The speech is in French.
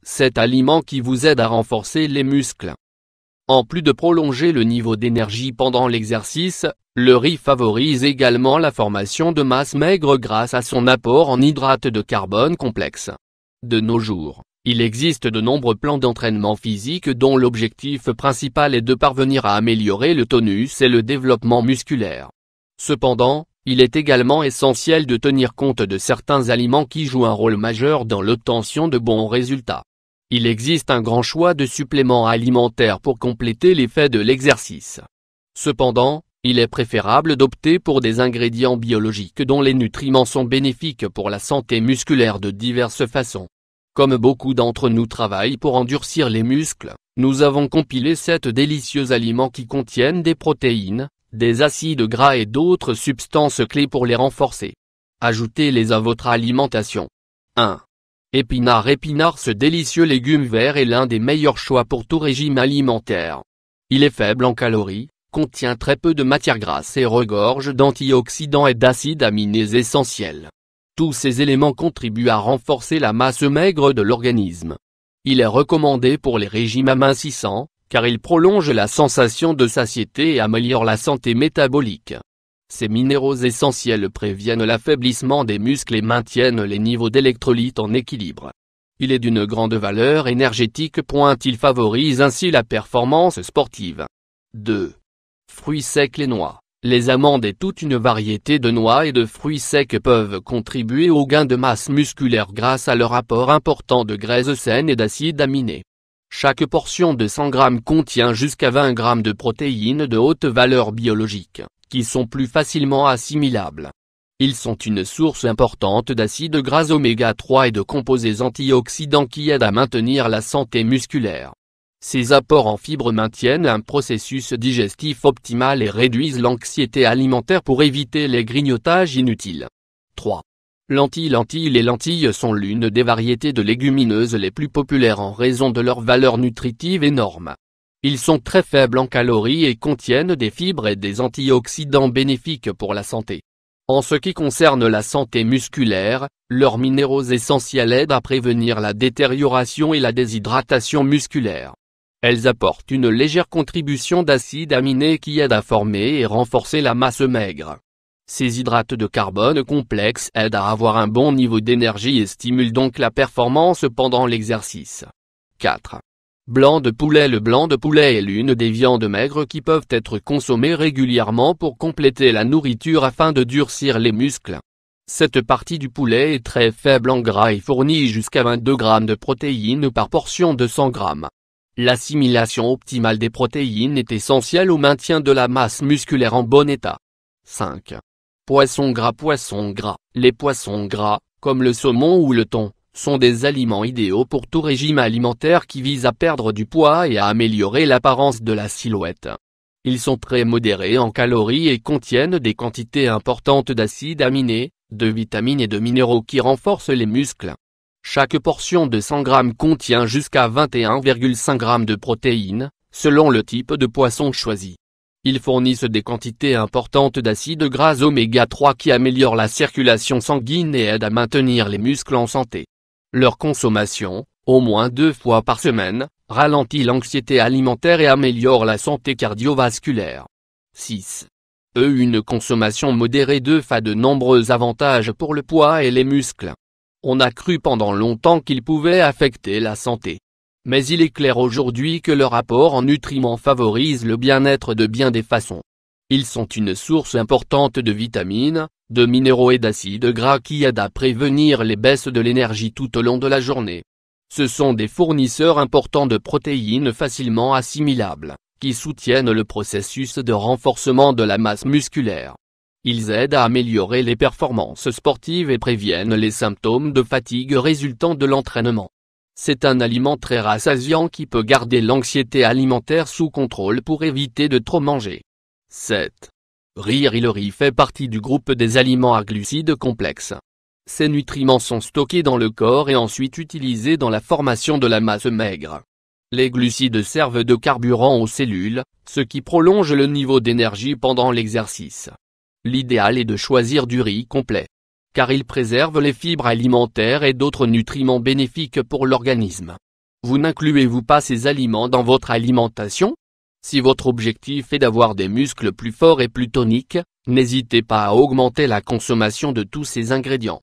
cet aliment qui vous aide à renforcer les muscles. En plus de prolonger le niveau d'énergie pendant l'exercice, le riz favorise également la formation de masse maigre grâce à son apport en hydrates de carbone complexes. De nos jours, il existe de nombreux plans d'entraînement physique dont l'objectif principal est de parvenir à améliorer le tonus et le développement musculaire. Cependant, il est également essentiel de tenir compte de certains aliments qui jouent un rôle majeur dans l'obtention de bons résultats. Il existe un grand choix de suppléments alimentaires pour compléter l'effet de l'exercice. Cependant, il est préférable d'opter pour des ingrédients biologiques dont les nutriments sont bénéfiques pour la santé musculaire de diverses façons. Comme beaucoup d'entre nous travaillent pour endurcir les muscles, nous avons compilé 7 délicieux aliments qui contiennent des protéines, des acides gras et d'autres substances clés pour les renforcer. Ajoutez-les à votre alimentation. 1. Épinards. Épinards, ce délicieux légume vert est l'un des meilleurs choix pour tout régime alimentaire. Il est faible en calories, contient très peu de matières grasses et regorge d'antioxydants et d'acides aminés essentiels. Tous ces éléments contribuent à renforcer la masse maigre de l'organisme. Il est recommandé pour les régimes amincissants, car il prolonge la sensation de satiété et améliore la santé métabolique. Ces minéraux essentiels préviennent l'affaiblissement des muscles et maintiennent les niveaux d'électrolytes en équilibre. Il est d'une grande valeur énergétique. Il favorise ainsi la performance sportive. 2. Fruits secs. Les noix, les amandes et toute une variété de noix et de fruits secs peuvent contribuer au gain de masse musculaire grâce à leur apport important de graisses saines et d'acides aminés. Chaque portion de 100 g contient jusqu'à 20 g de protéines de haute valeur biologique, qui sont plus facilement assimilables. Ils sont une source importante d'acides gras oméga 3 et de composés antioxydants qui aident à maintenir la santé musculaire. Ces apports en fibres maintiennent un processus digestif optimal et réduisent l'anxiété alimentaire pour éviter les grignotages inutiles. 3. Lentilles. Les lentilles sont l'une des variétés de légumineuses les plus populaires en raison de leur valeur nutritive énorme. Ils sont très faibles en calories et contiennent des fibres et des antioxydants bénéfiques pour la santé. En ce qui concerne la santé musculaire, leurs minéraux essentiels aident à prévenir la détérioration et la déshydratation musculaire. Elles apportent une légère contribution d'acides aminés qui aident à former et renforcer la masse maigre. Ces hydrates de carbone complexes aident à avoir un bon niveau d'énergie et stimulent donc la performance pendant l'exercice. 4. Blanc de poulet. Le blanc de poulet est l'une des viandes maigres qui peuvent être consommées régulièrement pour compléter la nourriture afin de durcir les muscles. Cette partie du poulet est très faible en gras et fournit jusqu'à 22 g de protéines par portion de 100 g. L'assimilation optimale des protéines est essentielle au maintien de la masse musculaire en bon état. 5. Poisson gras. Les poissons gras, comme le saumon ou le thon, sont des aliments idéaux pour tout régime alimentaire qui vise à perdre du poids et à améliorer l'apparence de la silhouette. Ils sont très modérés en calories et contiennent des quantités importantes d'acides aminés, de vitamines et de minéraux qui renforcent les muscles. Chaque portion de 100 g contient jusqu'à 21,5 g de protéines, selon le type de poisson choisi. Ils fournissent des quantités importantes d'acides gras oméga 3 qui améliorent la circulation sanguine et aident à maintenir les muscles en santé. Leur consommation, au moins 2 fois par semaine, ralentit l'anxiété alimentaire et améliore la santé cardiovasculaire. 6. Une consommation modérée d'œufs a de nombreux avantages pour le poids et les muscles. On a cru pendant longtemps qu'ils pouvaient affecter la santé. Mais il est clair aujourd'hui que leur apport en nutriments favorise le bien-être de bien des façons. Ils sont une source importante de vitamines, de minéraux et d'acides gras qui aident à prévenir les baisses de l'énergie tout au long de la journée. Ce sont des fournisseurs importants de protéines facilement assimilables, qui soutiennent le processus de renforcement de la masse musculaire. Ils aident à améliorer les performances sportives et préviennent les symptômes de fatigue résultant de l'entraînement. C'est un aliment très rassasiant qui peut garder l'anxiété alimentaire sous contrôle pour éviter de trop manger. 7. Riz. Le riz fait partie du groupe des aliments à glucides complexes. Ces nutriments sont stockés dans le corps et ensuite utilisés dans la formation de la masse maigre. Les glucides servent de carburant aux cellules, ce qui prolonge le niveau d'énergie pendant l'exercice. L'idéal est de choisir du riz complet, car il préserve les fibres alimentaires et d'autres nutriments bénéfiques pour l'organisme. Vous n'incluez-vous pas ces aliments dans votre alimentation? Si votre objectif est d'avoir des muscles plus forts et plus toniques, n'hésitez pas à augmenter la consommation de tous ces ingrédients.